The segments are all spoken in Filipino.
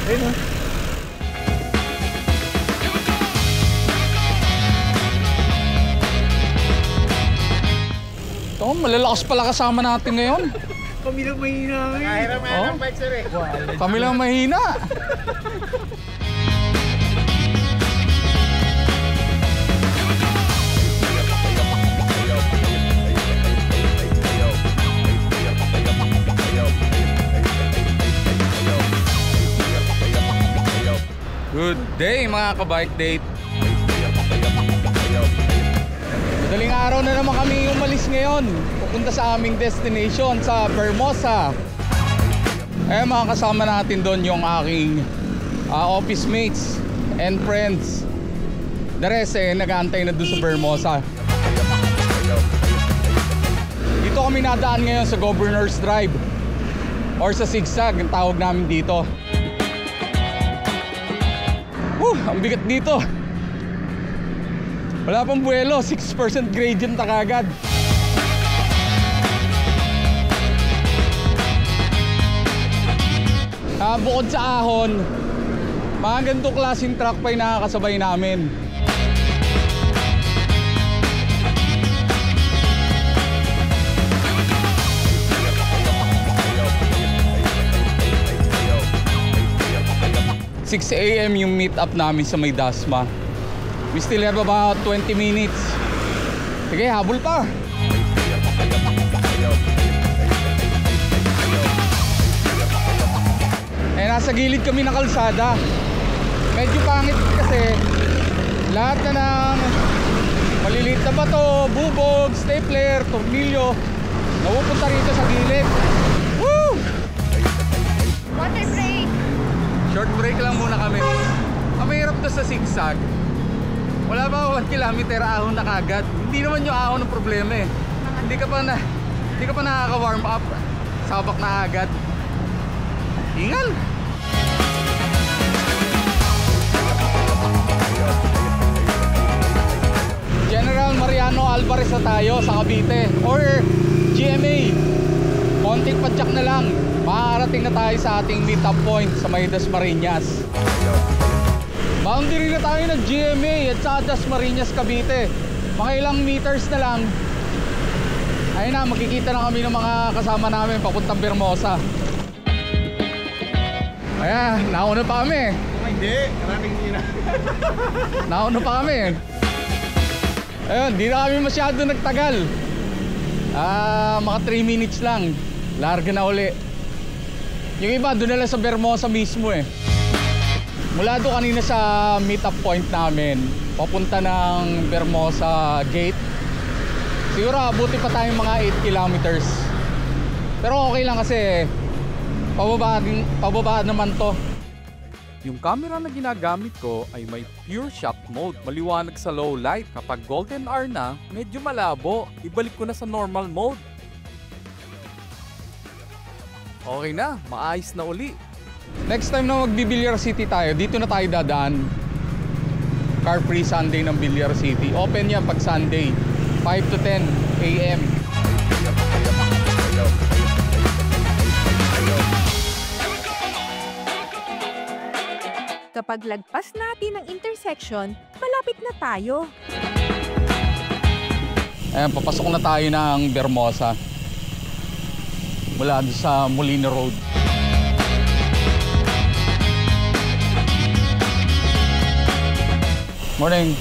Ayun o. Ito, malalakas pala kasama natin ngayon. Kami lang mahina ngayon. Kahirap ng bike sir eh. Kami lang mahina. Good day mga ka-bike date. Madaling araw na naman kami umalis ngayon. Pupunta sa aming destination sa Vermosa. Mga kasama natin doon yung aking office mates and friends. The rest nag-aantay na doon sa Vermosa. Dito kami nadaan ngayon sa Governor's Drive or sa Zigzag ang tawag namin dito. Ang bigat dito. Wala pang buwelo, 6% gradient na kagad. Bukod sa ahon, mga ganitong klaseng truck pa yung nakakasabay namin. (6 AM yung meet up namin sa may Dasma. We still have about 20 minutes. Sige, habol pa. Nasa gilid kami ng kalsada. Medyo pangit kasi lahat na ng maliliit na bato, bubog, stapler, tornilyo napupunta rito sa gilid. Woo! Water break! Short break lang muna kami. Ang mahirap to sa Zigzag. Wala pa 1 kilometer ahon na kagad. Hindi naman yung ahon ng problema eh. Hindi ka pa nakaka-warm up. Sabak na agad. Ingal! General Mariano Alvarez na tayo sa Cavite or GMA. Konting padyak na lang, makakarating na tayo sa ating meet-up point sa may Dasmariñas. Boundary na tayo ng GMA at sa Dasmariñas, Cavite. Mga ilang meters na lang, ayun na, makikita na kami ng mga kasama namin papuntang Vermosa. Ayan, nauna pa kami. Hindi, maraming hina. Nauna pa kami. Ayun, di na kami masyado nagtagal. Mga 3 minutes lang. Larga na uli. Yung iba, doon na lang sa Vermosa mismo eh. Mula doon kanina sa meet-up point namin, papunta ng Vermosa Gate. Siguro abuti pa tayong mga 8 kilometers. Pero okay lang kasi pababa naman to. Yung camera na ginagamit ko ay may pure shot mode, maliwanag sa low light. Kapag golden hour na, medyo malabo. Ibalik ko na sa normal mode. Okay na, maayos na uli. Next time na mag-Villar City tayo, dito na tayo dadaan. Car free Sunday ng Villar City. Open yan pag Sunday, 5 to 10 AM. Kapag lagpas natin ang intersection, malapit na tayo. Ayan, papasok na tayo ng Vermosa. Mula doon sa Molina Road. Morning.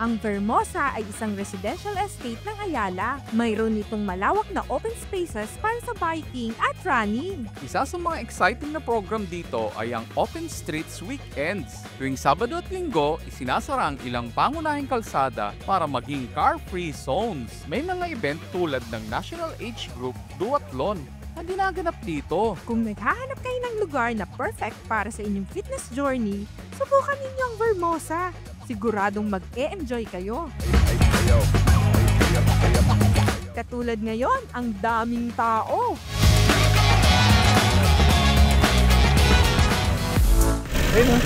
Ang Vermosa ay isang residential estate ng Ayala. Mayroon itong malawak na open spaces para sa biking at running. Isa sa mga exciting na program dito ay ang Open Streets Weekends. Tuwing Sabado at Linggo, isinasara ang ilang pangunahing kalsada para maging car-free zones. May mga event tulad ng National Age Group Duathlon na dinaganap dito. Kung naghahanap kayo ng lugar na perfect para sa inyong fitness journey, subukan ninyo ang Vermosa. Siguradong mag-e-enjoy kayo. Katulad ngayon, ang daming tao. Ayun o.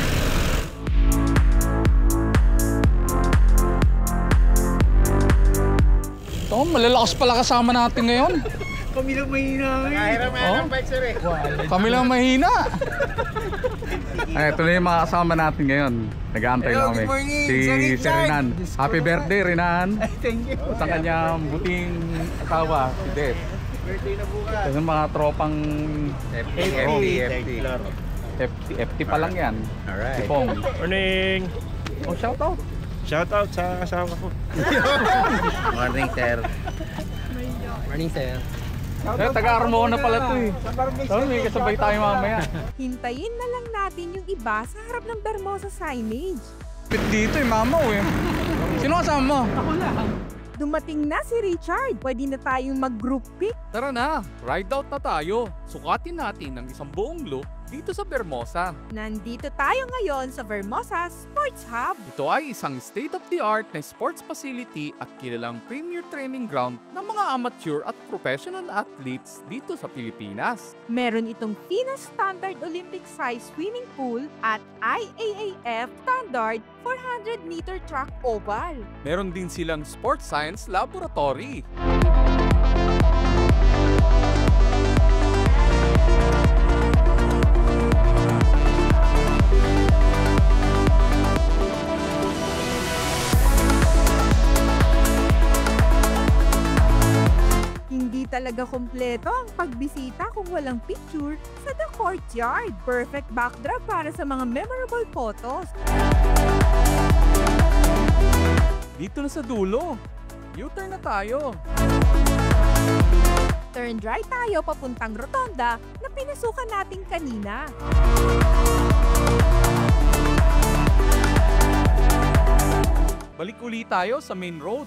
Ito, Oh, malalakas pala kasama natin ngayon. Kami lang mahina ngayon. Nakahiram ng bike sir eh. Kami lang mahina. Ay, ito na yung mga kasama natin ngayon. Nag-aantay Hello, na kami. good morning, Si Sir Sir Richard. Renan. Happy birthday, Renan. Thank you. Sa kanyang buting asawa, si Des. Birthday na bukas. Kasi mga tropang FT pa lang yan. Si Pong. Morning! Oh, shout out. Shout out sa asawa ko. Morning sir. Morning sir. Taga-Armona pala to eh. So, may kasabay tayo mamaya. Hintayin na lang natin yung iba sa harap ng Bermosa signage. Pit dito eh, mamaw eh. Sino kasama mo? Dumating na si Richard. Pwede na tayong mag-group pic. Tara na, ride out na tayo. Sukatin natin ang isang buong loop dito sa Bermosa. Nandito tayo ngayon sa Bermosa Sports Hub. Ito ay isang state-of-the-art na sports facility at kilalang premier training ground ng mga amateur at professional athletes dito sa Pilipinas. Meron itong FINA Standard Olympic size swimming pool at IAAF Standard 400-meter track oval. Meron din silang sports science laboratory. Hindi talaga kompleto ang pagbisita kung walang picture sa The Courtyard. Perfect backdrop para sa mga memorable photos. Dito na sa dulo. U-turn na tayo. Turn right tayo papuntang rotonda na pinasukan natin kanina. Balik uli tayo sa main road.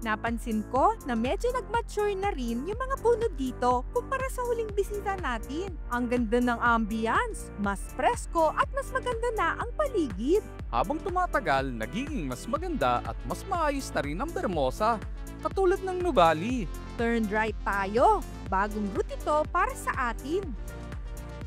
Napansin ko na medyo nag-mature na rin yung mga puno dito kumpara sa huling bisita natin. Ang ganda ng ambience, mas presko at mas maganda na ang paligid. Habang tumatagal, nagiging mas maganda at mas maayos na rin ang Bermosa, katulad ng Nuvali. Turn right tayo. Bagong route ito para sa atin.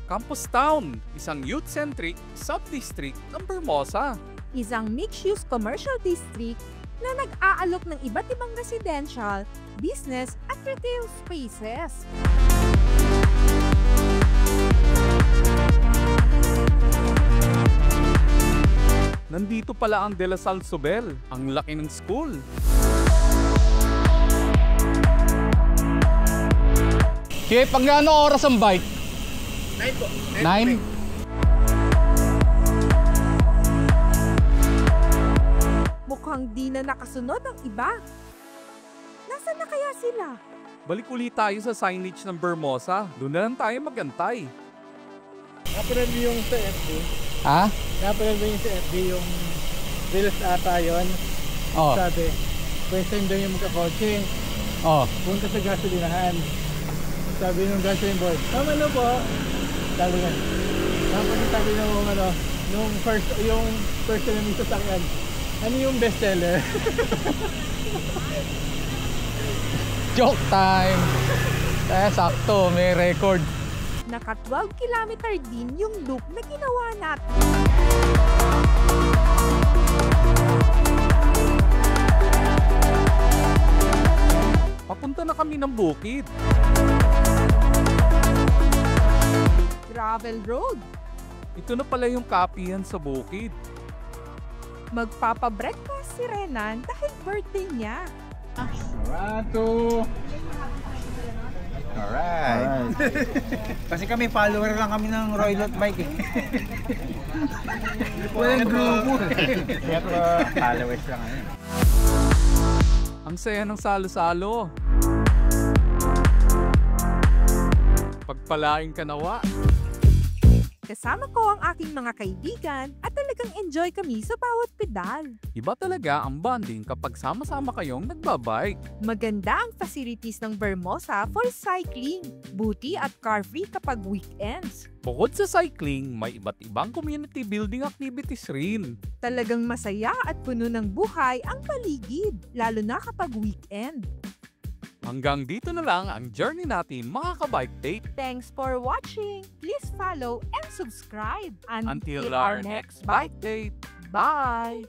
Campus Town, isang youth-centric sub-district ng Bermosa. Isang mixed-use commercial district na nag-aalok ng iba't ibang residential, business at retail spaces. Nandito pala ang De La Salle Sobel, ang laki ng school. Okay, pag gaano oras ang bike? 9 po. 9? Mukhang di na nakasunod ang iba. Nasaan na kaya sila? Balik ulit tayo sa signage ng Bermosa. Doon na lang tayo magantay. Napanood mo yung sa FB? Ha? Napanood mo yung sa FB yung Reels ata yun? Oh. Sabi, first time daw yung magkakotse. Oh. Punta sa gasolinahan. Sabi nung gasoline boy, tama na po. Sabi nga. Tapos sabi nung nung first time yung sasakyan, ano yung bestseller? Joke time. Sakto, may record. Naka 12 kilometer din yung loop na ginawa natin. Papunta na kami ng bukid. Gravel road. Ito na pala yung kapihan sa bukid. Magpapa-breakfast si Renan dahil birthday niya. Alright. Kasi kami follower lang kami ng Roylot Bike eh. Walang grupo. Kaya followers lang ano. Ang saya ng salo-salo. Pagpalaing kanawa. Kasama ko ang aking mga kaibigan at talagang enjoy kami sa bawat pedal. Iba talaga ang bonding kapag sama-sama kayong nagbabike. Maganda ang facilities ng Bermosa for cycling, buti at car-free kapag weekends. Bukod sa cycling, may iba't ibang community building activities rin. Talagang masaya at puno ng buhay ang paligid, lalo na kapag weekend. Hanggang dito na lang ang journey natin mga ka-bike date. Thanks for watching! Please follow and subscribe. Until our next bike date. Bye!